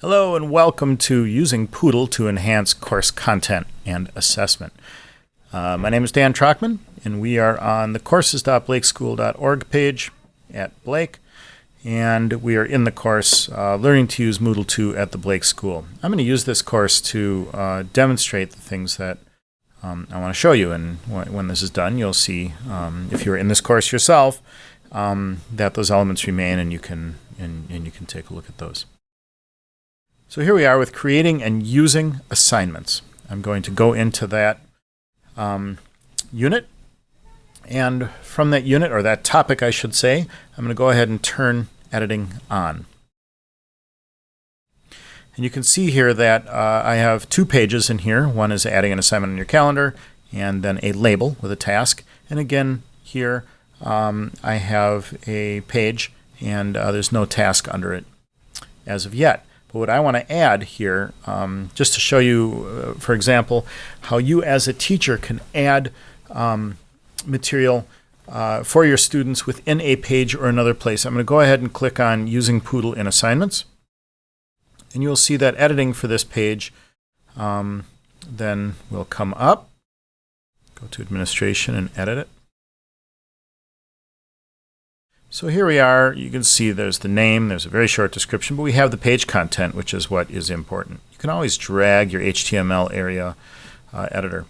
Hello and welcome to Using Poodle to Enhance Course Content and Assessment. My name is Dan Trockman, and we are on the courses.blakeschool.org page at Blake, and we are in the course Learning to Use Moodle 2 at the Blake School. I'm going to use this course to demonstrate the things that I want to show you, and when this is done, you'll see, if you're in this course yourself, that those elements remain, and you can take a look at those. So here we are with creating and using assignments. I'm going to go into that unit, and from that unit, or that topic I should say, I'm going to go ahead and turn editing on. And you can see here that I have two pages in here. One is adding an assignment on your calendar, and then a label with a task. And again, here I have a page, and there's no task under it as of yet. But what I want to add here, just to show you, for example, how you as a teacher can add material for your students within a page or another place. I'm going to go ahead and click on Using Poodle in Assignments. And you'll see that editing for this page then will come up. Go to Administration and edit it. So here we are. You can see there's the name, there's a very short description, but we have the page content, which is what is important. You can always drag your HTML area editor.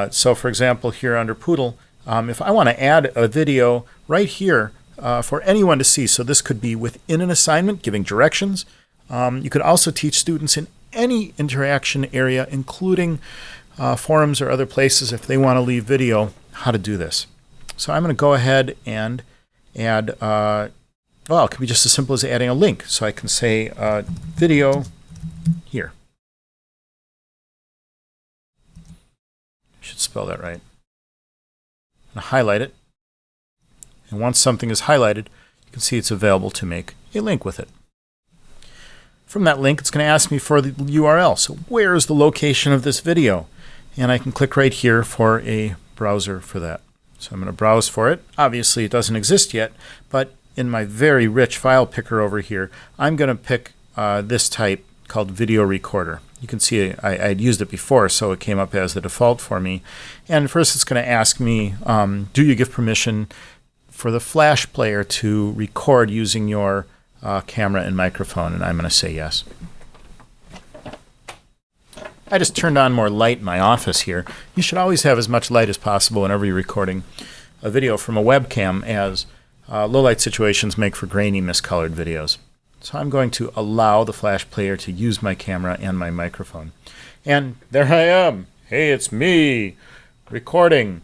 So for example, here under Poodle, if I want to add a video right here for anyone to see, so this could be within an assignment, giving directions. You could also teach students in any interaction area, including forums or other places, if they want to leave video, how to do this. So I'm going to go ahead and add, well, it can be just as simple as adding a link. So I can say video here. I should spell that right. And highlight it. And once something is highlighted, you can see it's available to make a link with it. From that link, it's going to ask me for the URL. So where is the location of this video? And I can click right here for a browser for that. So I'm going to browse for it. Obviously, it doesn't exist yet, but in my very rich file picker over here, I'm going to pick this type called Video Recorder. You can see I'd used it before, so it came up as the default for me. And first, it's going to ask me, do you give permission for the Flash player to record using your camera and microphone? And I'm going to say yes. I just turned on more light in my office here. You should always have as much light as possible whenever you're recording a video from a webcam, as low light situations make for grainy, miscolored videos. So I'm going to allow the Flash player to use my camera and my microphone. And there I am. Hey, it's me recording.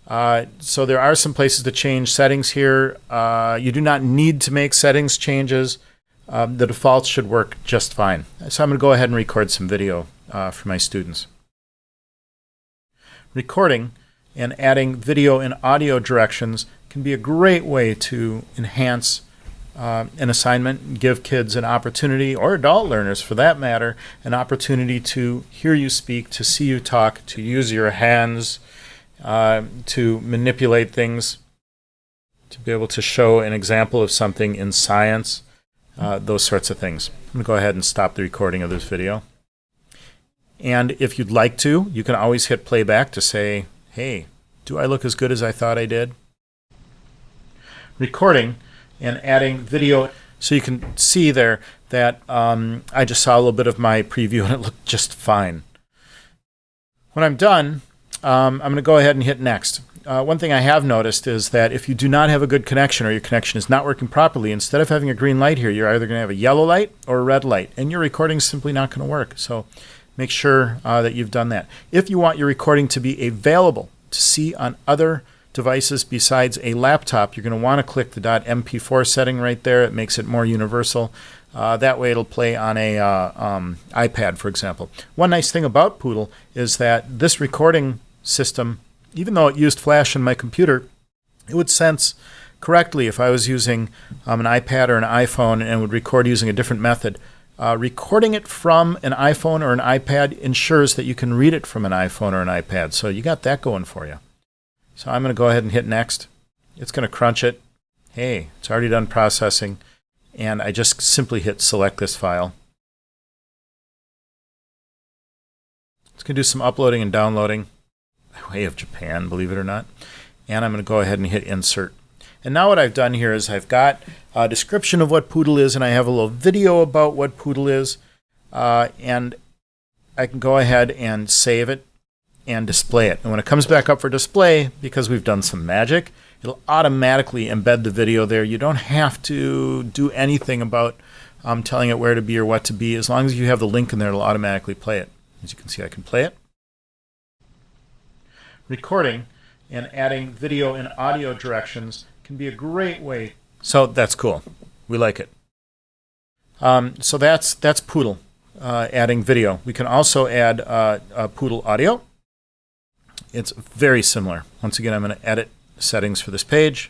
So there are some places to change settings here. You do not need to make settings changes. The defaults should work just fine. So I'm going to go ahead and record some video for my students. Recording and adding video and audio directions can be a great way to enhance an assignment, give kids an opportunity, or adult learners for that matter, an opportunity to hear you speak, to see you talk, to use your hands, to manipulate things, to be able to show an example of something in science, those sorts of things. I'm going to go ahead and stop the recording of this video. And if you'd like to, you can always hit playback to say, hey, do I look as good as I thought I did? Recording and adding video. So you can see there that I just saw a little bit of my preview and it looked just fine. When I'm done, I'm going to go ahead and hit next. One thing I have noticed is that if you do not have a good connection or your connection is not working properly, instead of having a green light here, you're either going to have a yellow light or a red light, and your recording is simply not going to work. So make sure that you've done that. If you want your recording to be available to see on other devices besides a laptop, you're going to want to click the .mp4 setting right there. It makes it more universal. That way it'll play on a iPad, for example. One nice thing about Poodle is that this recording system, even though it used Flash on my computer, it would sense correctly if I was using an iPad or an iPhone and would record using a different method. Recording it from an iPhone or an iPad ensures that you can read it from an iPhone or an iPad. So you got that going for you. So I'm going to go ahead and hit next. It's going to crunch it. Hey, it's already done processing. And I just simply hit select this file. going to do some uploading and downloading by way of Japan, believe it or not. And I'm going to go ahead and hit insert. And now what I've done here is I've got a description of what Poodle is, and I have a little video about what Poodle is. And I can go ahead and save it and display it. And when it comes back up for display, because we've done some magic, it'll automatically embed the video there. You don't have to do anything about telling it where to be or what to be. As long as you have the link in there, it'll automatically play it. As you can see, I can play it. Recording and adding video and audio directions can be a great way. So that's cool. We like it. So that's Poodle, adding video. We can also add Poodle audio. It's very similar. Once again, I'm going to edit settings for this page.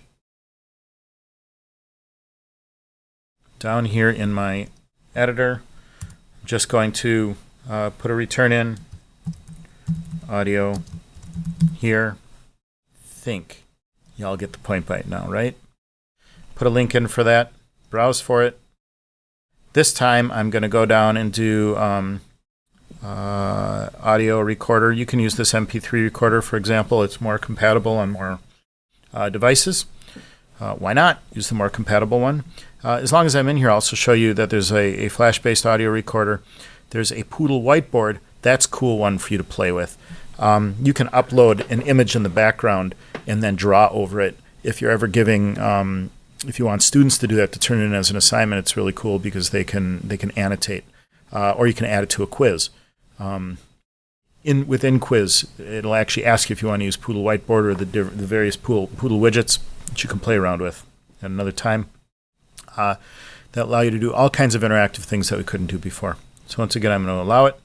Down here in my editor, I'm just going to put a return in, audio here. Think y'all get the point by now, right? Put a link in for that, browse for it. This time I'm going to go down and do audio recorder. You can use this MP3 recorder, for example. It's more compatible on more devices. Why not use the more compatible one? As long as I'm in here, I'll also show you that there's a flash-based audio recorder. There's a Poodle whiteboard. That's a cool one for you to play with. You can upload an image in the background and then draw over it. If you're ever giving, if you want students to do that, to turn it in as an assignment, it's really cool because they can annotate, or you can add it to a quiz. Within quiz, it'll actually ask you if you want to use Poodle whiteboard or the various Poodle widgets that you can play around with at another time. That allow you to do all kinds of interactive things that we couldn't do before. So once again, I'm going to allow it.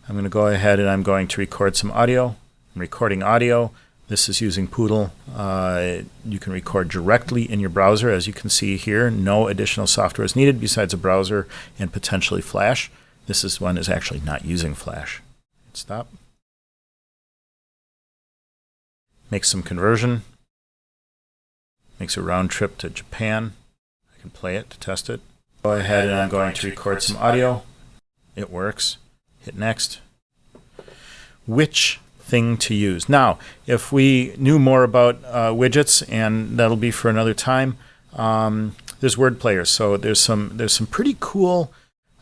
I'm going to go ahead and I'm going to record some audio. I'm recording audio. This is using Poodle. You can record directly in your browser. As you can see here, no additional software is needed besides a browser and potentially Flash. This one is actually not using Flash. Stop. Makes some conversion. Makes a round trip to Japan. I can play it to test it. Go ahead and I'm going to record some audio. It works. Hit next. Which thing to use? Now, if we knew more about widgets, and that'll be for another time, there's word players. So there's some pretty cool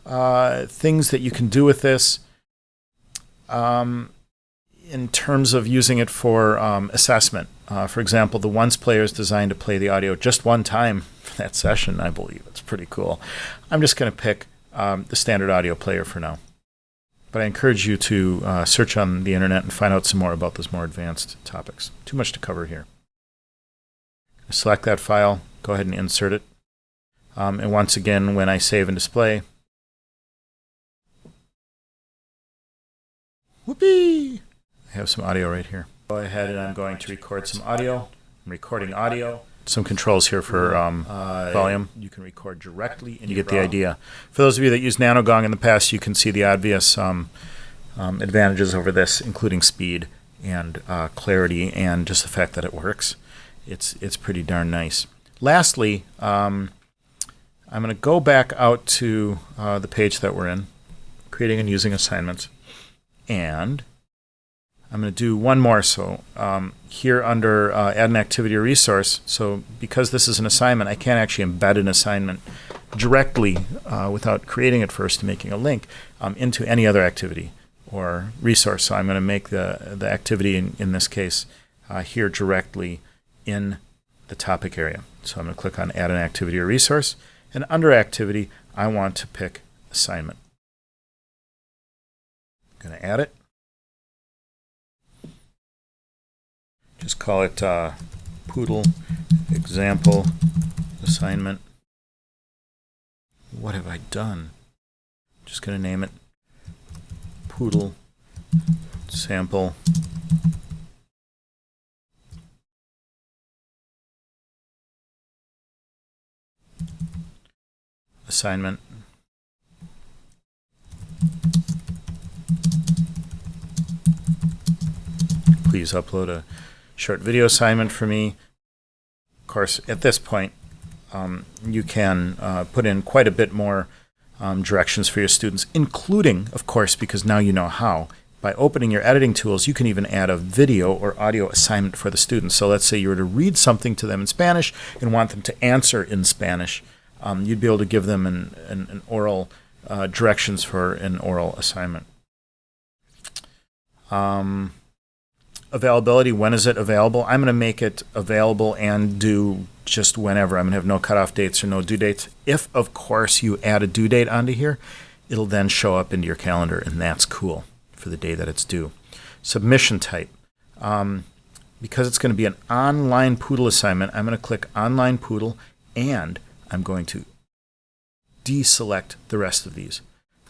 things that you can do with this in terms of using it for assessment. For example, the once player is designed to play the audio just one time for that session, I believe. It's pretty cool. I'm just going to pick the standard audio player for now. But I encourage you to search on the internet and find out some more about those more advanced topics. Too much to cover here. Select that file, go ahead and insert it. And once again, when I save and display, whoopee! I have some audio right here. Go ahead and I'm going to record some audio. I'm recording audio. Some controls here for volume. You can record directly in your browser. You get the idea. For those of you that used NanoGong in the past, you can see the obvious advantages over this, including speed and clarity and just the fact that it works. It's pretty darn nice. Lastly, I'm going to go back out to the page that we're in, creating and using assignments. And I'm going to do one more. So here under add an activity or resource, so because this is an assignment, I can't actually embed an assignment directly without creating it first and making a link into any other activity or resource. So I'm going to make the activity, in this case, here directly in the topic area. So I'm going to click on add an activity or resource. And under activity, I want to pick assignment. I'm going to add it. Just call it Poodle example assignment. What have I done? Just going to name it Poodle sample assignment. Please upload a short video assignment for me. Of course, at this point, you can put in quite a bit more directions for your students, including, of course, because now you know how, by opening your editing tools, you can even add a video or audio assignment for the students. So let's say you were to read something to them in Spanish and want them to answer in Spanish. You'd be able to give them an oral directions for an oral assignment. Availability, when is it available? I'm going to make it available and due just whenever. I'm going to have no cutoff dates or no due dates. If, of course, you add a due date onto here, it'll then show up into your calendar, and that's cool for the day that it's due. Submission type. Because it's going to be an online Poodle assignment, I'm going to click Online Poodle, and I'm going to deselect the rest of these.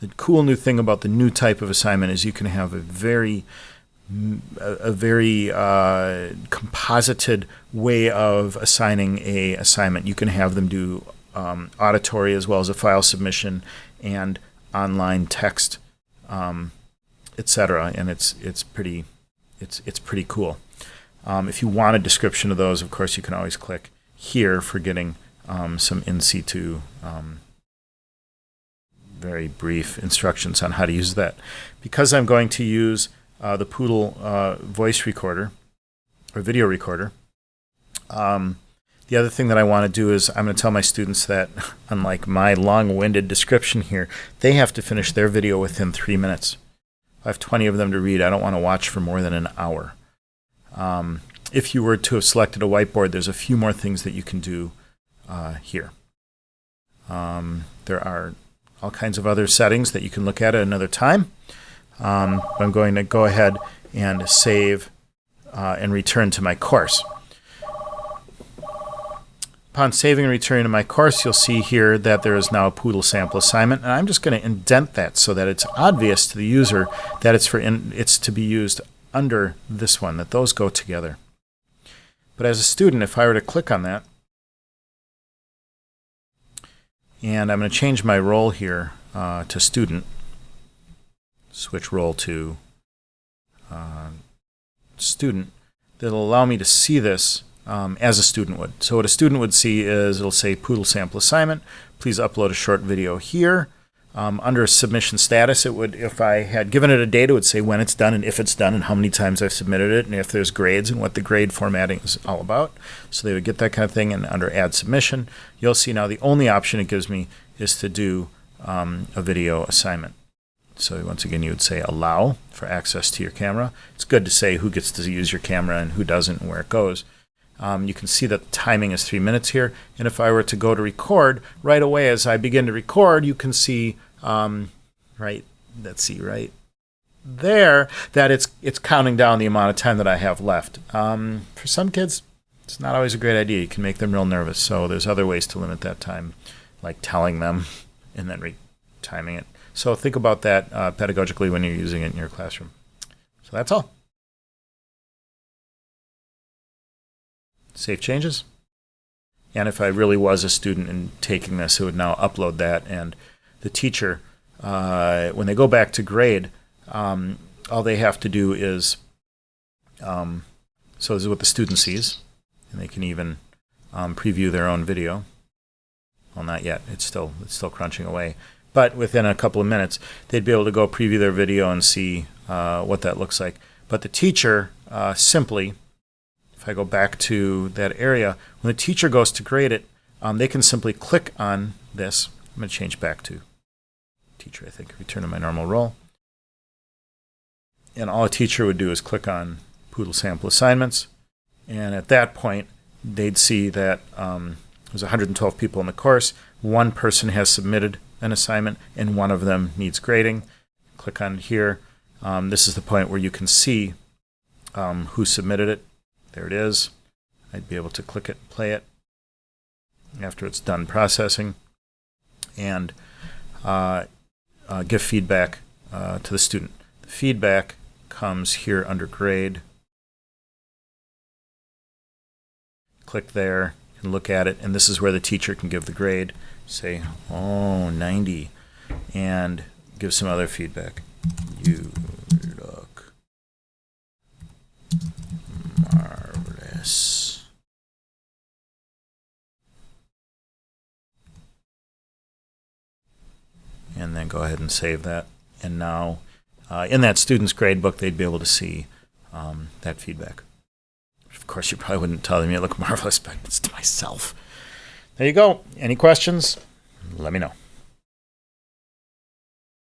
The cool new thing about the new type of assignment is you can have a very composited way of assigning a assignment. You can have them do auditory as well as a file submission and online text, etc. And it's pretty cool. If you want a description of those, of course, you can always click here for getting some in situ, very brief instructions on how to use that. Because I'm going to use the Poodle voice recorder or video recorder, the other thing that I want to do is I'm going to tell my students that, unlike my long-winded description here, they have to finish their video within 3 minutes. I have 20 of them to read. I don't want to watch for more than an hour. If you were to have selected a whiteboard, there's a few more things that you can do here. There are all kinds of other settings that you can look at another time. I'm going to go ahead and save and return to my course. Upon saving and returning to my course, you'll see here that there is now a Poodle sample assignment, and I'm just going to indent that so that it's obvious to the user that it's to be used under this one, that those go together. But as a student, if I were to click on that, and I'm going to change my role here to student, switch role to student, that'll allow me to see this as a student would. So what a student would see is it'll say Poodle sample assignment. Please upload a short video here. Under submission status, it would, if I had given it a date, it would say when it's done and if it's done and how many times I've submitted it and if there's grades and what the grade formatting is all about. So they would get that kind of thing. And under add submission, you'll see now the only option it gives me is to do a video assignment. So once again, you would say allow for access to your camera. It's good to say who gets to use your camera and who doesn't and where it goes. You can see that the timing is 3 minutes here. And if I were to go to record, right away as I begin to record, you can see, right there, that it's counting down the amount of time that I have left. For some kids, it's not always a great idea. You can make them real nervous. So there's other ways to limit that time, like telling them and then timing it. So think about that pedagogically when you're using it in your classroom. So that's all. Save changes. And if I really was a student and taking this, it would now upload that. And the teacher, when they go back to grade, all they have to do is, so this is what the student sees. And they can even preview their own video. Well, not yet. It's still crunching away. But within a couple of minutes, they'd be able to go preview their video and see what that looks like. But the teacher simply, if I go back to that area, when the teacher goes to grade it, they can simply click on this. I'm going to change back to teacher, I think, return to my normal role. And all a teacher would do is click on Poodle sample assignments. And at that point, they'd see that there's 112 people in the course. One person has submitted an assignment, and one of them needs grading. Click on here. This is the point where you can see who submitted it. There it is. I'd be able to click it, play it after it's done processing, and give feedback to the student. The feedback comes here under grade. Click there and look at it, and this is where the teacher can give the grade. Say, oh, 90, and give some other feedback. You look marvelous. And then go ahead and save that. And now in that student's gradebook, they'd be able to see that feedback. Of course, you probably wouldn't tell them you look marvelous, but it's to myself. There you go. Any questions? Let me know.